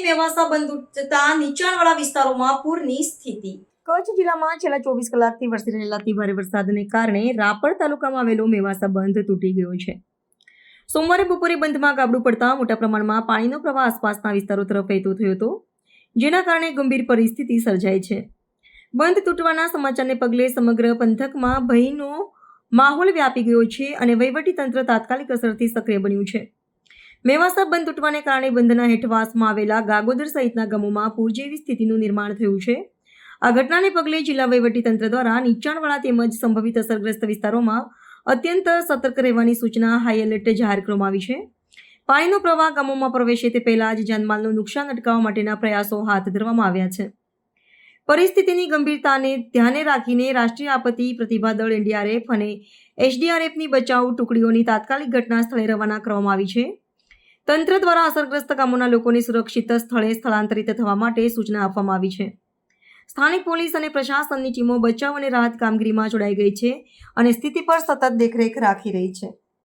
મેવાસા બંધ તૂટતા નીચાણવાળા વિસ્તારોમાં પૂરની સ્થિતિ। કચ્છ જિલ્લામાં છેલ્લા 24 કલાકથી વરસી રહેલા અતિ ભારે વરસાદને કારણે રાપર તાલુકામાં આવેલો મેવાસા બંધ તૂટી ગયો છે। સોમવારે બપોરે બંધમાં ગાબડું પડતા મોટા પ્રમાણમાં પાણીનો પ્રવાહ આસપાસના વિસ્તારો તરફ વહેતો થયો હતો, જેના કારણે ગંભીર પરિસ્થિતિ સર્જાઈ છે। બંધ તૂટવાના સમાચારને પગલે સમગ્ર પંથકમાં ભયનો માહોલ વ્યાપી ગયો છે અને વહીવટીતંત્ર તાત્કાલિક અસરથી સક્રિય બન્યું છે। મેવાસા બંધ તૂટવાને કારણે બંધના હેઠવાસમાં આવેલા ગાગોદર સહિતના ગામોમાં પૂર જેવી સ્થિતિનું નિર્માણ થયું છે। આ ઘટનાને પગલે જિલ્લા વહીવટીતંત્ર દ્વારા નીચાણવાળા તેમજ સંભવિત અસરગ્રસ્ત વિસ્તારોમાં અત્યંત સતર્ક રહેવાની સૂચના હાઈ એલર્ટ જાહેર કરવામાં આવી છે। પાણીનો પ્રવાહ ગામોમાં પ્રવેશે તે પહેલા જ જાનમાલનું નુકસાન અટકાવવા માટેના પ્રયાસો હાથ ધરવામાં આવ્યા છે। પરિસ્થિતિની ગંભીરતાને ધ્યાને રાખીને રાષ્ટ્રીય આપત્તિ પ્રતિભાવ દળ એનડીઆરએફ અને એસડીઆરએફની બચાવ ટુકડીઓની તાત્કાલિક ઘટના સ્થળે રવાના કરવામાં આવી છે। તંત્ર દ્વારા અસરગ્રસ્ત ગામોના લોકોને સુરક્ષિત સ્થળે સ્થળાંતરિત થવા માટે સૂચના આપવામાં આવી છે। સ્થાનિક પોલીસ અને પ્રશાસનની ટીમો બચાવ અને રાહત કામગીરીમાં જોડાઈ ગઈ છે અને સ્થિતિ પર સતત દેખરેખ રાખી રહી છે।